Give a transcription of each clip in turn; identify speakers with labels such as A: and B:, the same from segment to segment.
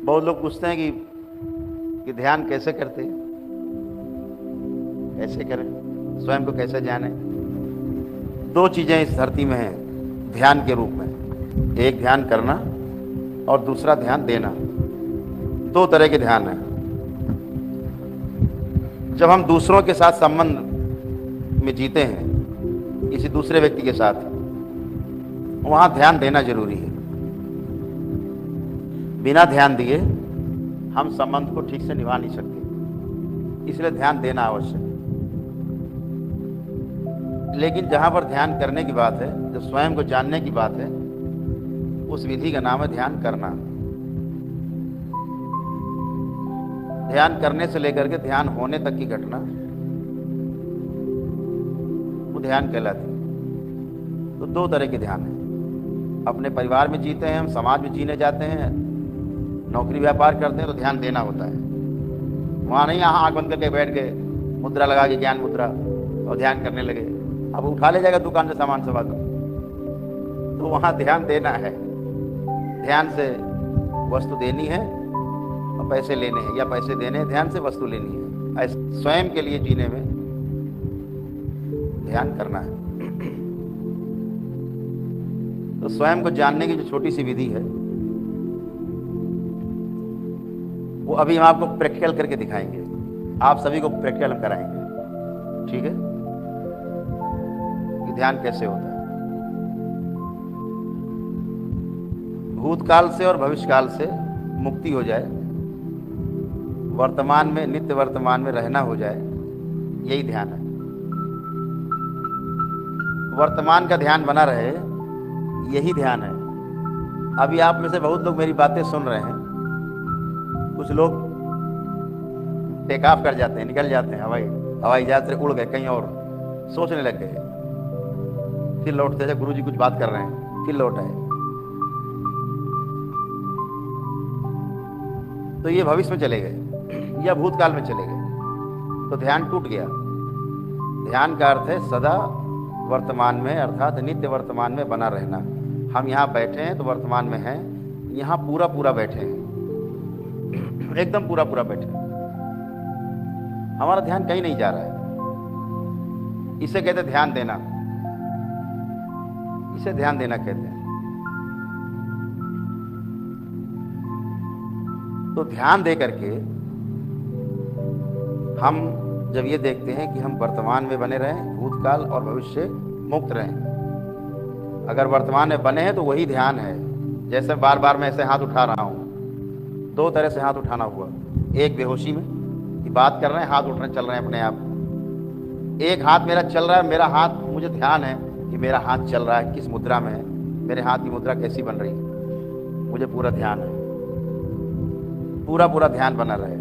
A: बहुत लोग पूछते हैं कि ध्यान कैसे करते हैं, कैसे करें, स्वयं को कैसे जाने। दो चीजें इस धरती में हैं ध्यान के रूप में, एक ध्यान करना और दूसरा ध्यान देना। दो तरह के ध्यान हैं। जब हम दूसरों के साथ संबंध में जीते हैं, किसी दूसरे व्यक्ति के साथ, वहां ध्यान देना जरूरी है। बिना ध्यान दिए हम संबंध को ठीक से निभा नहीं सकते, इसलिए ध्यान देना आवश्यक है। लेकिन जहां पर ध्यान करने की बात है, जो स्वयं को जानने की बात है, उस विधि का नाम है ध्यान करना। ध्यान करने से लेकर के ध्यान होने तक की घटना वो ध्यान कहलाती है। तो दो तरह के ध्यान है। अपने परिवार में जीते हैं, हम समाज में जीने जाते हैं, नौकरी व्यापार करते हैं, तो ध्यान देना होता है। वहां नहीं यहाँ आंख बंद करके बैठ गए, मुद्रा लगा के ज्ञान मुद्रा और ध्यान करने लगे, अब उठा ले जाएगा दुकान से सामान सब आदमी, तो वहां ध्यान देना है। ध्यान से वस्तु देनी है और पैसे लेने हैं, या पैसे देने हैं, ध्यान से वस्तु लेनी है। ऐसे स्वयं के लिए जीने में ध्यान करना है। तो स्वयं को जानने की जो छोटी सी विधि है, वो अभी हम आपको प्रैक्टिकल करके दिखाएंगे। आप सभी को प्रैक्टिकल हम कराएंगे, ठीक है, कि ध्यान कैसे होता है। भूतकाल से और भविष्यकाल से मुक्ति हो जाए, वर्तमान में, नित्य वर्तमान में रहना हो जाए, यही ध्यान है। वर्तमान का ध्यान बना रहे, यही ध्यान है। अभी आप में से बहुत लोग मेरी बातें सुन रहे हैं, कुछ लोग टेक ऑफ कर जाते हैं, निकल जाते हैं, हवाई जहाज से उड़ गए कहीं और, सोचने लग गए, फिर लौटते थे, गुरुजी कुछ बात कर रहे हैं, फिर लौट आए। तो ये भविष्य में चले गए या भूतकाल में चले गए, तो ध्यान टूट गया। ध्यान का अर्थ है सदा वर्तमान में, अर्थात नित्य वर्तमान में बना रहना। हम यहाँ बैठे हैं तो वर्तमान में हैं, यहाँ पूरा पूरा बैठे हैं, एकदम पूरा पूरा बैठे हैं, हमारा ध्यान कहीं नहीं जा रहा है। इसे कहते ध्यान देना, इसे ध्यान देना कहते हैं। तो ध्यान दे करके हम जब ये देखते हैं कि हम वर्तमान में बने रहें, भूतकाल और भविष्य मुक्त रहें। अगर वर्तमान में बने हैं तो वही ध्यान है। जैसे बार बार मैं ऐसे हाथ उठा रहा हूं, दो तरह से हाथ उठाना हुआ। एक बेहोशी में कि बात कर रहे हैं, हाथ उठने चल रहे हैं अपने आप। एक हाथ मेरा चल रहा है, मेरा हाथ, मुझे ध्यान है कि मेरा हाथ चल रहा है, किस मुद्रा में है, मेरे हाथ की मुद्रा कैसी बन रही है, मुझे पूरा ध्यान है। पूरा पूरा ध्यान बना रहे,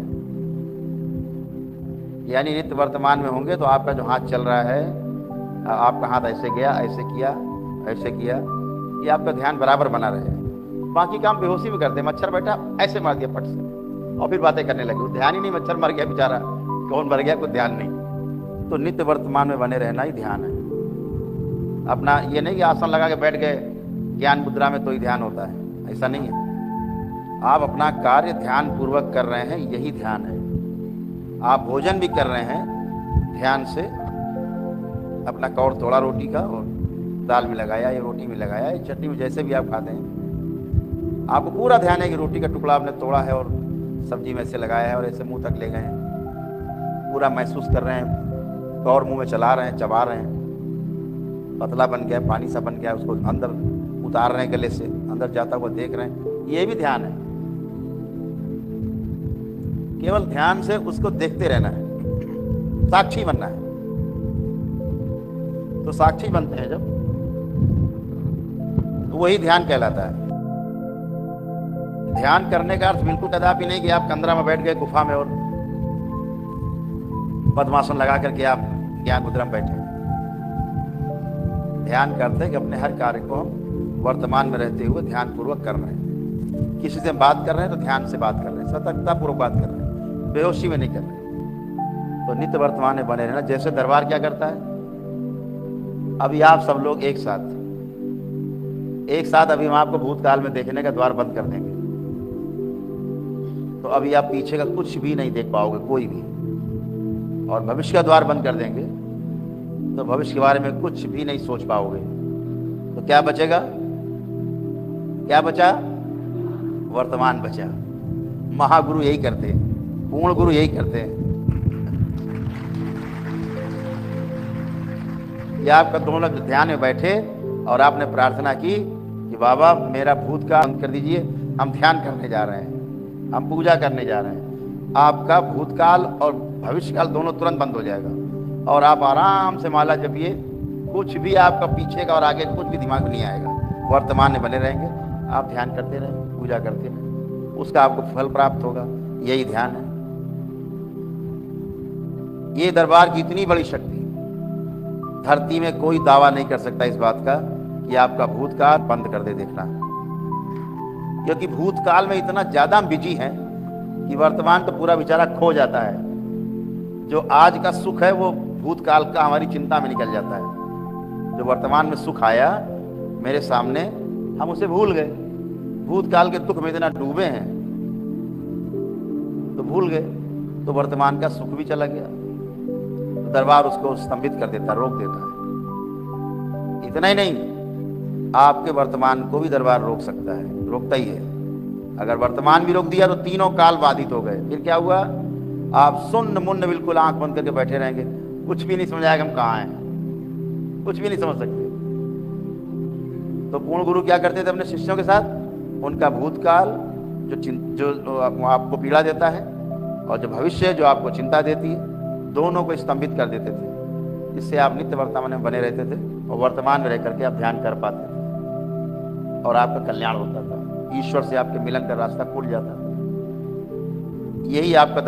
A: यानी नित्य वर्तमान में होंगे तो आपका जो हाथ चल रहा है, आपका हाथ ऐसे गया, ऐसे किया, ऐसे किया, ये आपका ध्यान बराबर बना रहे। बाकी काम बेहोशी में करते हैं। मच्छर बैठा, ऐसे मार दिया फट से, और फिर बातें करने लगे, ध्यान ही नहीं, मच्छर मर गया बेचारा, कौन मर गया, कोई ध्यान नहीं। तो नित्य वर्तमान में बने रहना ही ध्यान है। अपना ये नहीं कि आसन लगा के बैठ गए ज्ञान मुद्रा में तो ही ध्यान होता है, ऐसा नहीं है। आप अपना कार्य ध्यान पूर्वक कर रहे हैं, यही ध्यान है। आप भोजन भी कर रहे हैं ध्यान से, अपना कौर तोड़ा रोटी का और दाल में लगाया या रोटी में लगाया या चटनी में, जैसे भी आप खाते हैं, आपको पूरा ध्यान है कि रोटी का टुकड़ा आपने तोड़ा है और सब्जी में ऐसे लगाया है और ऐसे मुंह तक ले गए हैं, पूरा महसूस कर रहे हैं, कौर मुंह में चला रहे हैं, चबा रहे हैं, पतला बन गया, पानी सा बन गया, उसको अंदर उतार रहे हैं, गले से अंदर जाता हुआ देख रहे हैं, ये भी ध्यान है। केवल ध्यान से उसको देखते रहना है, साक्षी बनना है। तो साक्षी बनते हैं जब, तो वही ध्यान कहलाता है। ध्यान करने का अर्थ बिल्कुल कदापि नहीं कि आप कंदरा में बैठ गए गुफा में और पद्मासन लगा करके आप ज्ञान मुद्रा में बैठे। ध्यान करते हैं कि अपने हर कार्य को हम वर्तमान में रहते हुए ध्यान पूर्वक कर रहे हैं। किसी से बात कर रहे हैं तो ध्यान से बात कर रहे हैं, सतर्कता पूर्वक बात कर रहे हैं, बेहोशी में नहीं कर रहे। तो नित्य वर्तमान में बने रहना। जैसे दरबार क्या करता है, अभी आप सब लोग एक साथ अभी हम आपको भूतकाल में देखने का द्वार बंद कर देंगे। तो अभी आप पीछे का कुछ भी नहीं देख पाओगे, कोई भी। और भविष्य का द्वार बंद कर देंगे तो भविष्य के बारे में कुछ भी नहीं सोच पाओगे। तो क्या बचेगा? क्या बचा? वर्तमान बचा। महागुरु यही करते हैं, पूर्ण गुरु यही करते हैं। या आपका दोनों लोग ध्यान में बैठे और आपने प्रार्थना की कि बाबा मेरा भूतकाल बंद कर दीजिए, हम ध्यान करने जा रहे हैं, हम पूजा करने जा रहे हैं। आपका भूतकाल और भविष्यकाल दोनों तुरंत बंद हो जाएगा और आप आराम से माला जपिए। कुछ भी आपका पीछे का और आगे कुछ भी दिमाग में नहीं आएगा, वर्तमान में बने रहेंगे। आप ध्यान करते रहें, पूजा करते रहें, उसका आपको फल प्राप्त होगा। यही ध्यान है। ये दरबार की इतनी बड़ी शक्ति, धरती में कोई दावा नहीं कर सकता इस बात का कि आपका भूतकाल बंद कर दे देखना, क्योंकि भूतकाल में इतना ज्यादा हम बिजी हैं कि वर्तमान तो पूरा बेचारा खो जाता है। जो आज का सुख है वो भूतकाल का हमारी चिंता में निकल जाता है। जो वर्तमान में सुख आया मेरे सामने, हम उसे भूल गए। भूतकाल के दुख में इतना डूबे हैं तो भूल गए, तो वर्तमान का सुख भी चला गया। तो दरबार उसको स्तंभित कर देता, रोक देता है। इतना ही नहीं, आपके वर्तमान को भी दरबार रोक सकता है, रोकता ही है। अगर वर्तमान भी रोक दिया तो तीनों काल बाधित हो गए। फिर क्या हुआ? आप सुन्न मुन्न बिल्कुल आंख बंद करके बैठे रहेंगे, कुछ भी नहीं समझ आएगा हम कहाँ हैं, कुछ भी नहीं समझ सकते। तो पूर्ण गुरु क्या करते थे अपने शिष्यों के साथ? उनका भूतकाल जो आपको पीड़ा देता है और जो भविष्य जो आपको चिंता देती है, दोनों को स्तंभित कर देते थे। इससे आप नित्य वर्तमान में बने रहते थे और वर्तमान में रह करके आप ध्यान कर पाते थे और आपका कल्याण होता था। ईश्वर से आपके मिलन का रास्ता खुल जाता था। यही आपका